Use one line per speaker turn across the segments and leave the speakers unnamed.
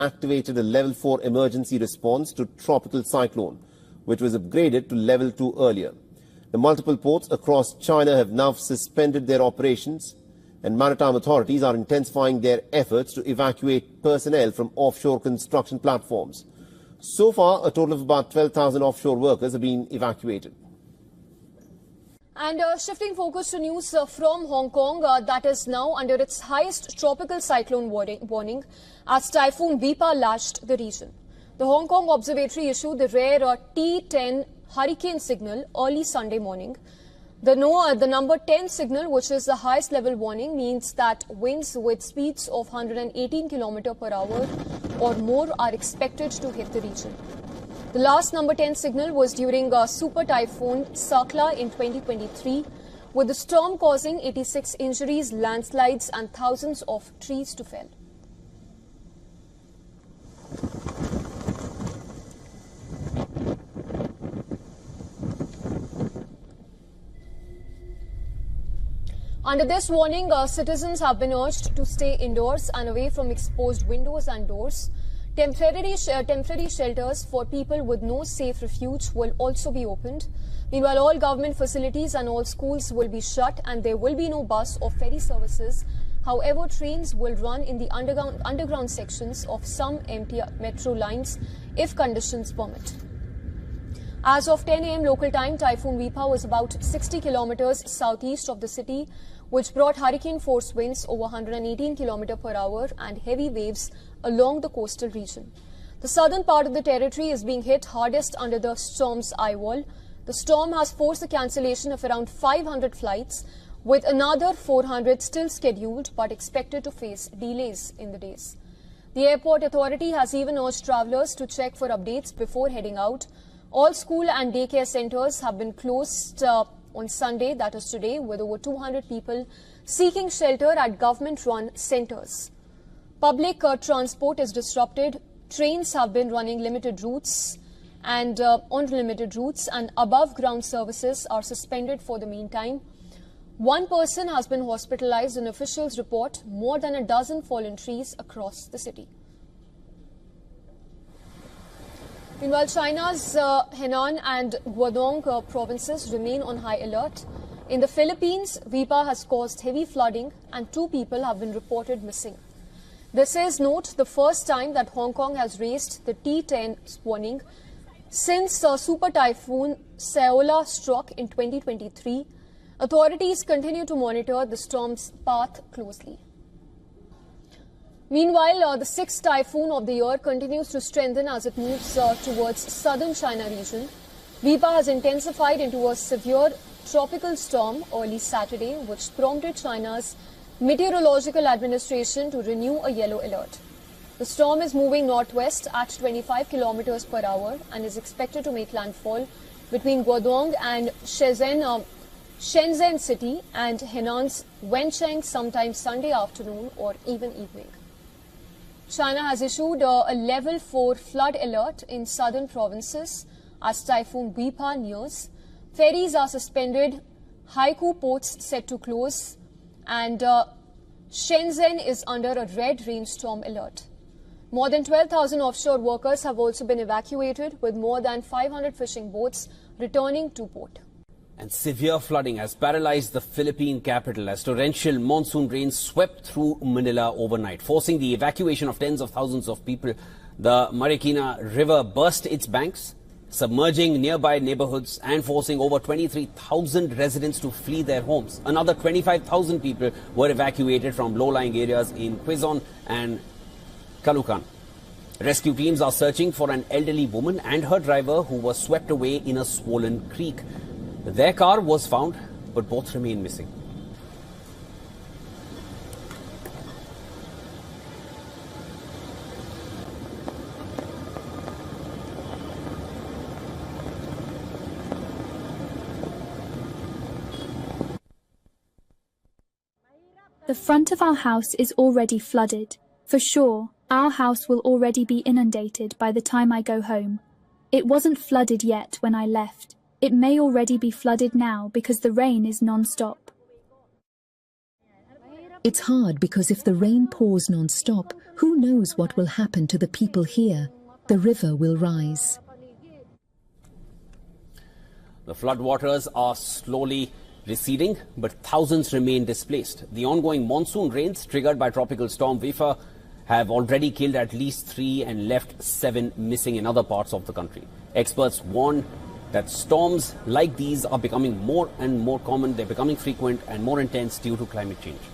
activated a level 4 emergency response to tropical cyclone, which was upgraded to level 2 earlier. The multiple ports across China have now suspended their operations, and maritime authorities are intensifying their efforts to evacuate personnel from offshore construction platforms. So far, a total of about 12,000 offshore workers have been evacuated.
And shifting focus to news from Hong Kong, that is now under its highest tropical cyclone warning as Typhoon Bipa lashed the region. The Hong Kong Observatory issued the rare T10 hurricane signal early Sunday morning. The number 10 signal, which is the highest level warning, means that winds with speeds of 118 km per hour or more are expected to hit the region. The last number 10 signal was during Super Typhoon Sakla in 2023, with the storm causing 86 injuries, landslides and thousands of trees to fell. Under this warning, citizens have been urged to stay indoors and away from exposed windows and doors. Temporary shelters for people with no safe refuge will also be opened. Meanwhile, all government facilities and all schools will be shut, and there will be no bus or ferry services. However, trains will run in the underground sections of some empty metro lines if conditions permit. As of 10 a.m. local time, Typhoon Bipa was about 60 kilometers southeast of the city, which brought hurricane-force winds over 118 km per hour and heavy waves along the coastal region. The southern part of the territory is being hit hardest under the storm's eyewall. The storm has forced the cancellation of around 500 flights, with another 400 still scheduled but expected to face delays in the days. The airport authority has even urged travellers to check for updates before heading out. All school and daycare centres have been closed on Sunday, that is today, with over 200 people seeking shelter at government-run centres. Public transport is disrupted. Trains have been running limited routes and above-ground services are suspended for the meantime. One person has been hospitalised, and officials report more than a dozen fallen trees across the city. Meanwhile, China's Henan and Guangdong provinces remain on high alert. In the Philippines, Bipa has caused heavy flooding and 2 people have been reported missing. This is, note, the first time that Hong Kong has raised the T10 warning since Super Typhoon Saola struck in 2023. Authorities continue to monitor the storm's path closely. Meanwhile, the 6th typhoon of the year continues to strengthen as it moves towards southern China region. Bipa has intensified into a severe tropical storm early Saturday, which prompted China's Meteorological Administration to renew a yellow alert. The storm is moving northwest at 25 kilometers per hour and is expected to make landfall between Guangdong and Shenzhen City and Henan's Wencheng sometime Sunday afternoon or even evening. China has issued a level 4 flood alert in southern provinces as Typhoon Bipa nears. Ferries are suspended, Haikou ports set to close, and Shenzhen is under a red rainstorm alert. More than 12,000 offshore workers have also been evacuated, with more than 500 fishing boats returning to port.
And severe flooding has paralyzed the Philippine capital as torrential monsoon rains swept through Manila overnight, forcing the evacuation of tens of thousands of people. The Marikina River burst its banks, submerging nearby neighborhoods and forcing over 23,000 residents to flee their homes. Another 25,000 people were evacuated from low-lying areas in Quezon and Caloocan. Rescue teams are searching for an elderly woman and her driver who was swept away in a swollen creek. Their car was found, but both remain missing.
The front of our house is already flooded. For sure, our house will already be inundated by the time I go home. It wasn't flooded yet when I left. It may already be flooded now because the rain is non-stop.
It's hard because if the rain pours non-stop, who knows what will happen to the people here? The river will rise.
The floodwaters are slowly receding, but thousands remain displaced. The ongoing monsoon rains triggered by tropical storm Wifa have already killed at least 3 and left 7 missing in other parts of the country. Experts warn that storms like these are becoming more and more common. They're becoming frequent and more intense due to climate change.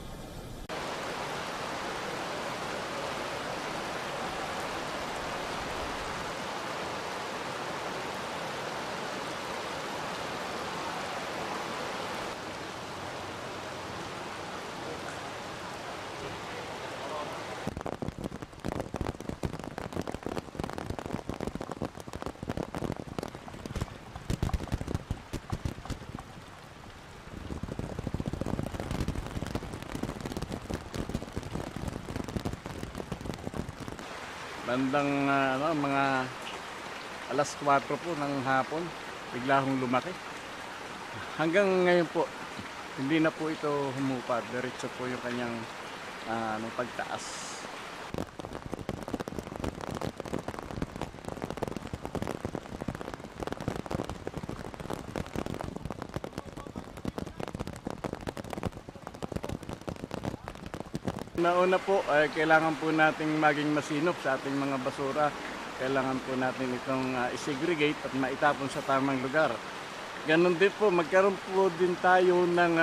Bandang mga alas 4 po ng hapon, bigla hong lumaki. Hanggang ngayon po, hindi na po ito humupad. Diretso po yung kanyang pagtaas. Nauna po, kailangan po nating maging masinop sa ating mga basura. Kailangan po natin itong isegregate at maitapon sa tamang lugar. Ganon din po, magkaroon po din tayo ng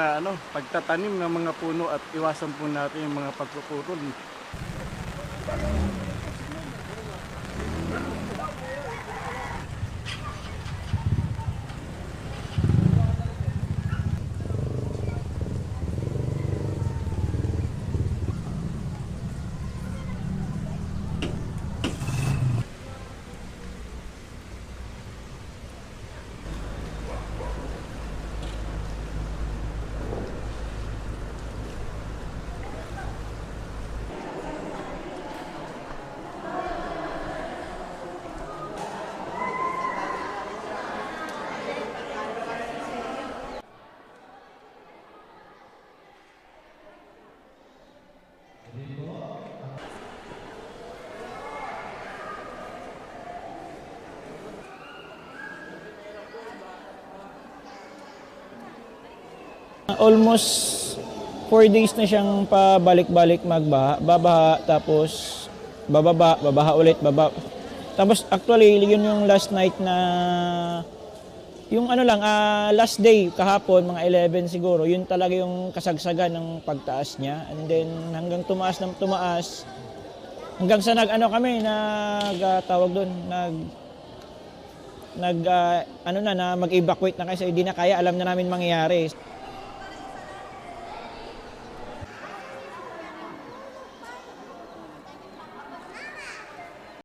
pagtatanim ng mga puno at iwasan po natin yung mga pagpuputol.
Almost 4 days na siyang pabalik-balik magbaha, babaha, tapos bababa, babaha ulit, baba. Tapos actually, yun yung last night na, yung last day kahapon, mga 11 siguro, yun talaga yung kasagsagan ng pagtaas niya. And then hanggang tumaas ng tumaas, hanggang sa mag-evacuate na kasi hindi na kaya, alam na namin mangyayari.